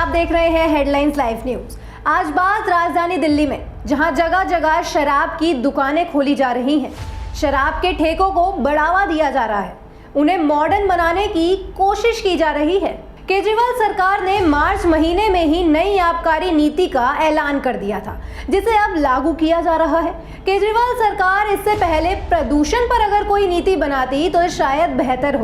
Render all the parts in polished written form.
आप देख रहे हैं हेडलाइंस लाइव न्यूज। आज बात राजधानी दिल्ली में, जहां जगह जगह शराब की दुकानें खोली जा रही हैं। शराब के ठेकों को बढ़ावा दिया जा रहा है, उन्हें मॉडर्न बनाने की कोशिश की जा रही है। केजरीवाल सरकार ने मार्च महीने में ही नई आबकारी नीति का ऐलान कर दिया था, जिसे अब लागू किया जा रहा है। केजरीवाल सरकार इससे पहले प्रदूषण पर अगर कोई नीति बनाती तो शायद बेहतर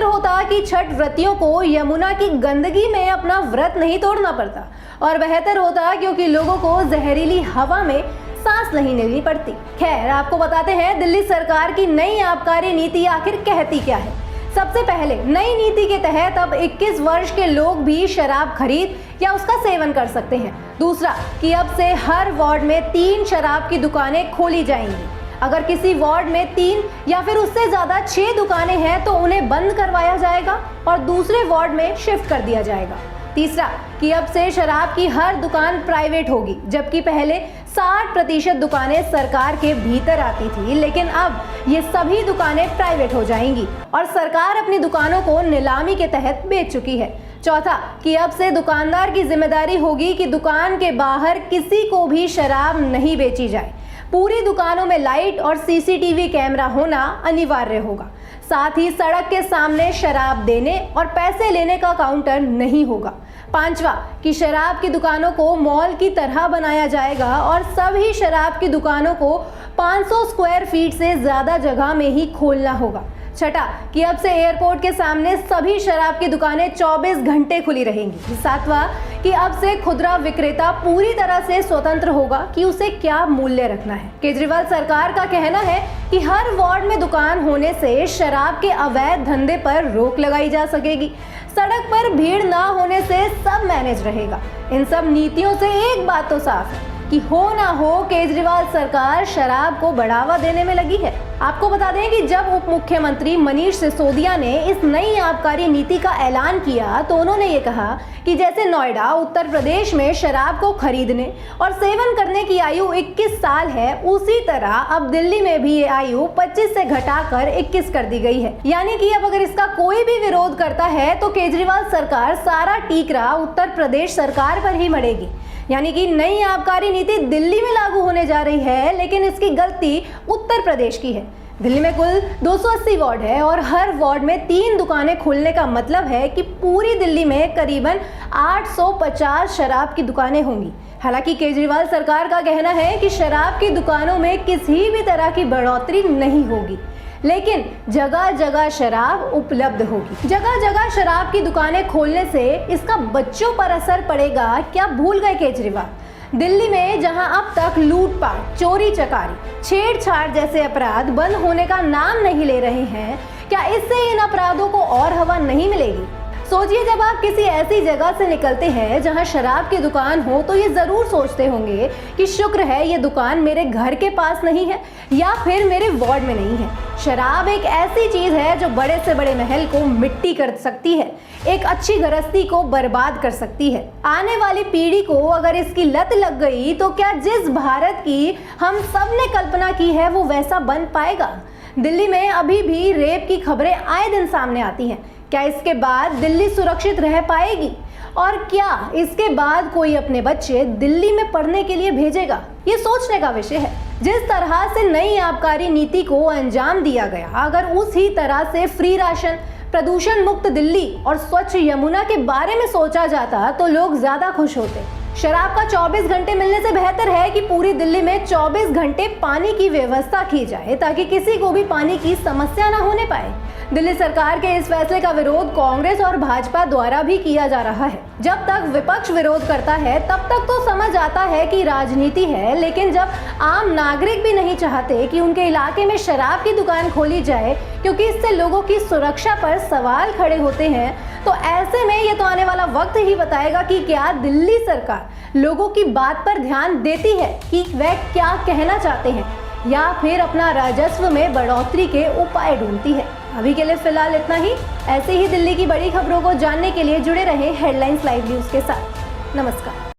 होता कि छठ व्रतियों को यमुना की गंदगी में अपना व्रत नहीं तोड़ना पड़ता, और बेहतर होता क्योंकि लोगों को जहरीली हवा में सांस नहीं लेनी पड़ती। खैर, आपको बताते हैं दिल्ली सरकार की नई आबकारी नीति आखिर कहती क्या है। सबसे पहले, नई नीति के तहत अब 21 वर्ष के लोग भी शराब खरीद या उसका सेवन कर सकते हैं। दूसरा, कि अब से हर वार्ड में 3 शराब की दुकानें खोली जाएंगी। अगर किसी वार्ड में 3 या फिर उससे ज्यादा 6 दुकानें हैं तो उन्हें बंद करवाया जाएगा और दूसरे वार्ड में शिफ्ट कर दिया जाएगा। तीसरा, कि अब से शराब की हर दुकान प्राइवेट होगी, जबकि पहले 60% दुकानें सरकार के भीतर आती थी, लेकिन अब ये सभी दुकानें प्राइवेट हो जाएंगी और सरकार अपनी दुकानों को नीलामी के तहत बेच चुकी है। चौथा, कि अब से दुकानदार की जिम्मेदारी होगी कि दुकान के बाहर किसी को भी शराब नहीं बेची जाए। पूरी दुकानों में लाइट और सीसीटीवी कैमरा होना अनिवार्य होगा। साथ ही सड़क के सामने शराब देने और पैसे लेने का काउंटर नहीं होगा। पांचवा, कि शराब की दुकानों को मॉल की तरह बनाया जाएगा और सभी शराब की दुकानों को 500 स्क्वायर फीट से ज्यादा जगह में ही खोलना होगा। छठा, कि अब से एयरपोर्ट के सामने सभी शराब की दुकानें 24 घंटे खुली रहेंगी। सातवां, कि अब से खुदरा विक्रेता पूरी तरह से स्वतंत्र होगा कि उसे क्या मूल्य रखना है। केजरीवाल सरकार का कहना है कि हर वार्ड में दुकान होने से शराब के अवैध धंधे पर रोक लगाई जा सकेगी। सड़क पर भीड़ ना होने से सब मैनेज रहेगा। इन सब नीतियों से एक बात तो साफ है कि हो ना हो, केजरीवाल सरकार शराब को बढ़ावा देने में लगी है। आपको बता दें कि जब उप मुख्यमंत्री मनीष सिसोदिया ने इस नई आबकारी नीति का ऐलान किया तो उन्होंने ये कहा कि जैसे नोएडा, उत्तर प्रदेश में शराब को खरीदने और सेवन करने की आयु 21 साल है, उसी तरह अब दिल्ली में भी ये आयु 25 से घटाकर 21 कर दी गई है। यानी कि अब अगर इसका कोई भी विरोध करता है तो केजरीवाल सरकार सारा टीकरा उत्तर प्रदेश सरकार पर ही मढ़ेगी। यानी कि नई आबकारी नीति दिल्ली में लागू होने जा रही है, लेकिन इसकी गलती उत्तर प्रदेश की है। दिल्ली में कुल 280 वार्ड है और हर वार्ड में 3 दुकानें खोलने का मतलब है कि पूरी दिल्ली में करीबन 850 शराब की दुकानें होंगी। हालांकि केजरीवाल सरकार का कहना है कि शराब की दुकानों में किसी भी तरह की बढ़ोतरी नहीं होगी, लेकिन जगह जगह शराब उपलब्ध होगी। जगह जगह शराब की दुकानें खोलने से इसका बच्चों पर असर पड़ेगा, क्या भूल गए केजरीवाल? दिल्ली में जहां अब तक लूटपाट, चोरी चकारी, छेड़छाड़ जैसे अपराध बंद होने का नाम नहीं ले रहे हैं, क्या इससे इन अपराधों को और हवा नहीं मिलेगी? सोचिए, जब आप किसी ऐसी जगह से निकलते हैं जहां शराब की दुकान हो तो ये जरूर सोचते होंगे कि शुक्र है ये दुकान मेरे घर के पास नहीं है या फिर मेरे वार्ड में नहीं है। शराब एक ऐसी चीज है जो बड़े से बड़े महल को मिट्टी कर सकती है, एक अच्छी गृहस्थी को बर्बाद कर सकती है। आने वाली पीढ़ी को अगर इसकी लत लग गई तो क्या जिस भारत की हम सब ने कल्पना की है वो वैसा बन पाएगा? दिल्ली में अभी भी रेप की खबरें आए दिन सामने आती हैं। क्या इसके बाद दिल्ली सुरक्षित रह पाएगी? और क्या इसके बाद कोई अपने बच्चे दिल्ली में पढ़ने के लिए भेजेगा? ये सोचने का विषय है। जिस तरह से नई आबकारी नीति को अंजाम दिया गया, अगर उसी तरह से फ्री राशन, प्रदूषण मुक्त दिल्ली और स्वच्छ यमुना के बारे में सोचा जाता तो लोग ज्यादा खुश होते। शराब का 24 घंटे मिलने से बेहतर है कि पूरी दिल्ली में 24 घंटे पानी की व्यवस्था की जाए, ताकि किसी को भी पानी की समस्या ना होने पाए। दिल्ली सरकार के इस फैसले का विरोध कांग्रेस और भाजपा द्वारा भी किया जा रहा है। जब तक विपक्ष विरोध करता है तब तक तो समझ आता है कि राजनीति है, लेकिन जब आम नागरिक भी नहीं चाहते कि उनके इलाके में शराब की दुकान खोली जाए क्योंकि इससे लोगों की सुरक्षा पर सवाल खड़े होते हैं, तो ऐसे में ये तो आने वाला वक्त ही बताएगा कि क्या दिल्ली सरकार लोगों की बात पर ध्यान देती है कि वह क्या कहना चाहते हैं, या फिर अपना राजस्व में बढ़ोतरी के उपाय ढूंढती है। अभी के लिए फिलहाल इतना ही। ऐसे ही दिल्ली की बड़ी खबरों को जानने के लिए जुड़े रहें हेडलाइंस लाइव न्यूज के साथ। नमस्कार।